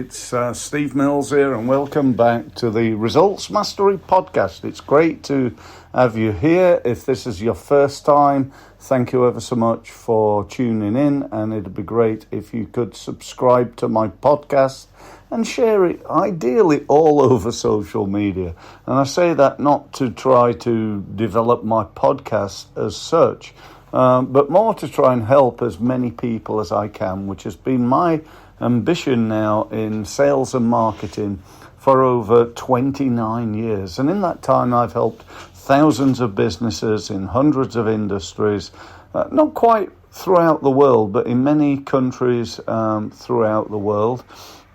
it's Steve Mills here, and welcome back to the Results Mastery Podcast. It's great to have you here. If this is your first time, thank you ever so much for tuning in, and it'd be great if you could subscribe to my podcast and share it, ideally all over social media. And I say that not to try to develop my podcast as such, but more to try and help as many people as I can, which has been my ambition now in sales and marketing for over 29 years. And in that time, I've helped thousands of businesses in hundreds of industries, not quite throughout the world, but in many countries throughout the world.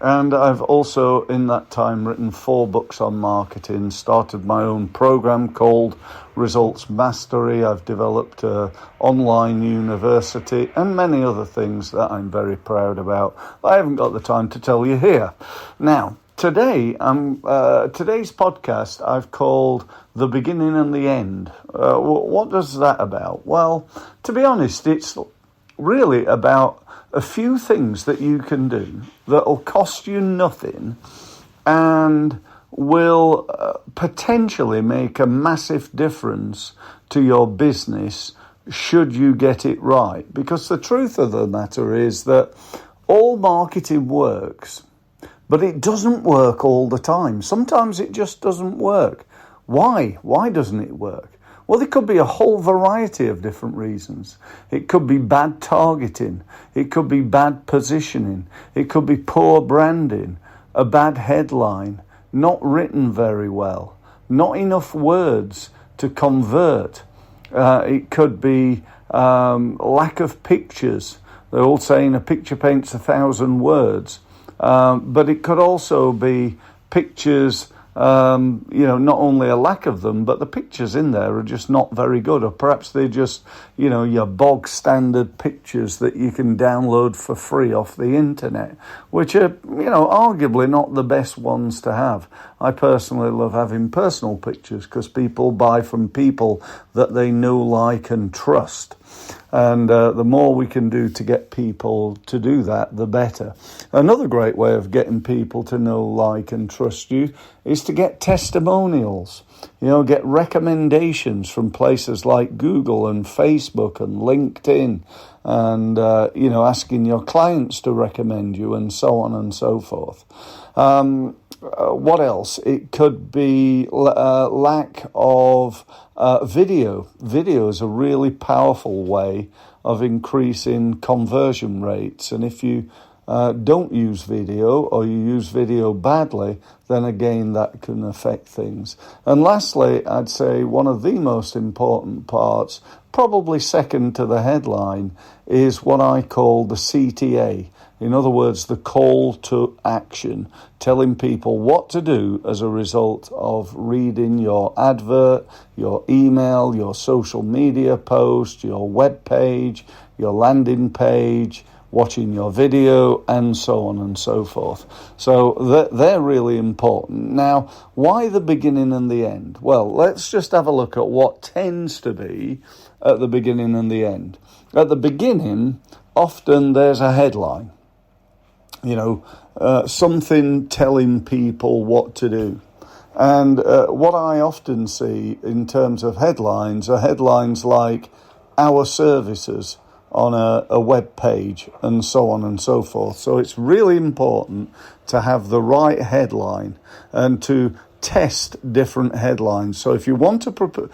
And I've also, in that time, written 4 books on marketing, started my own program called Results Mastery. I've developed an online university and many other things that I'm very proud about. I haven't got the time to tell you here. Now, today's podcast I've called The Beginning and the End. What does that about? Well, to be honest, it's really about a few things that you can do that'll cost you nothing and will potentially make a massive difference to your business should you get it right. Because the truth of the matter is that all marketing works, but it doesn't work all the time. Sometimes it just doesn't work. Why? Why doesn't it work? Well, there could be a whole variety of different reasons. It could be bad targeting. It could be bad positioning. It could be poor branding, a bad headline, not written very well, not enough words to convert. It could be lack of pictures. They're all saying a picture paints 1,000 words. But it could also be pictures, not only a lack of them, but the pictures in there are just not very good, or perhaps they're just, your bog standard pictures that you can download for free off the internet, which are, arguably not the best ones to have. I personally love having personal pictures because people buy from people that they know, like, and trust. And the more we can do to get people to do that, the better. Another great way of getting people to know, like, and trust you is to get testimonials. Get recommendations from places like Google and Facebook and LinkedIn, and, asking your clients to recommend you, and so on and so forth. What else? It could be lack of video. Video is a really powerful way of increasing conversion rates. And if you don't use video, or you use video badly, then again that can affect things. And lastly, I'd say one of the most important parts, probably second to the headline, is what I call the CTA. In other words, the call to action, telling people what to do as a result of reading your advert, your email, your social media post, your web page, your landing page, watching your video, and so on and so forth. So they're really important. Now, why the beginning and the end? Well, let's just have a look at what tends to be at the beginning and the end. At the beginning, often there's a headline. Something telling people what to do. And what I often see in terms of headlines are headlines like our services on a web page, and so on and so forth. So it's really important to have the right headline and to test different headlines. So if you want to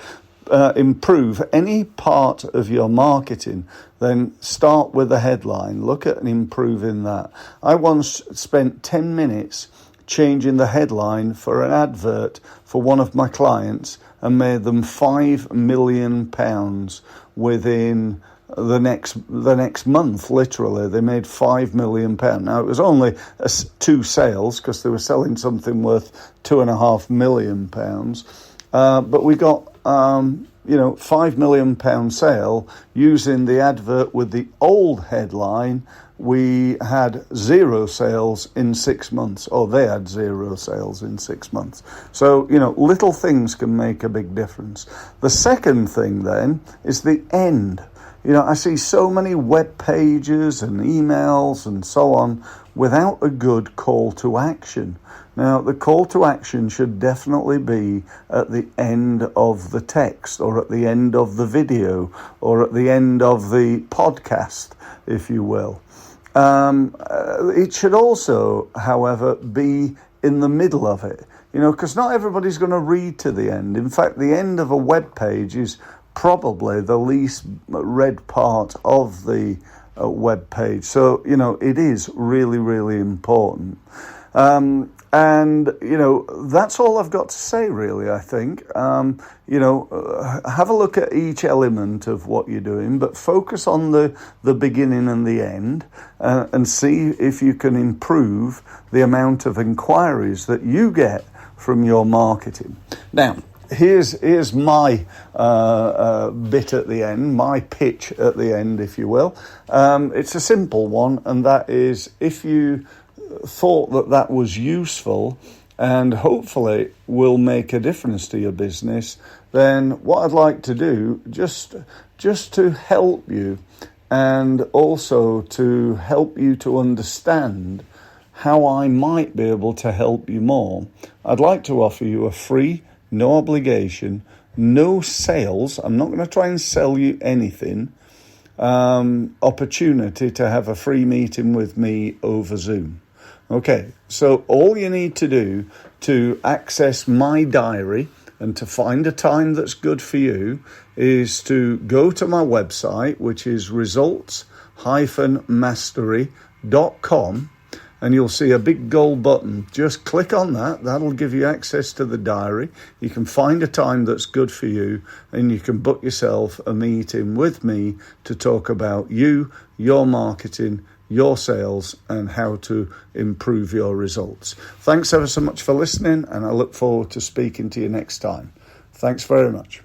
improve any part of your marketing, then start with the headline. Look at improving that. I once spent 10 minutes changing the headline for an advert for one of my clients and made them £5 million within the next month. Literally, they made £5 million. Now, it was only 2 sales because they were selling something worth £2.5 million. But we got £5 million sale using the advert with the old headline. We had 0 sales in 6 months, or they had 0 sales in 6 months. So, little things can make a big difference. The second thing then is the end. I see so many web pages and emails and so on without a good call to action. Now, the call to action should definitely be at the end of the text, or at the end of the video, or at the end of the podcast, if you will. It should also, however, be in the middle of it, because not everybody's going to read to the end. In fact, the end of a web page is probably the least read part of the web page. So, it is really, really important. And, that's all I've got to say, really, I think. Have a look at each element of what you're doing, but focus on the beginning and the end, and see if you can improve the amount of inquiries that you get from your marketing. Now, here's my bit at the end, my pitch at the end, if you will. It's a simple one, and that is, if you thought that was useful and hopefully will make a difference to your business, then what I'd like to do, just to help you, and also to help you to understand how I might be able to help you more, I'd like to offer you a free, no obligation, no sales, I'm not going to try and sell you anything, opportunity to have a free meeting with me over Zoom. Okay, so all you need to do to access my diary and to find a time that's good for you is to go to my website, which is results-mastery.com, and you'll see a big gold button. Just click on that. That'll give you access to the diary. You can find a time that's good for you, and you can book yourself a meeting with me to talk about you, your marketing, your sales, and how to improve your results. Thanks ever so much for listening, and I look forward to speaking to you next time. Thanks very much.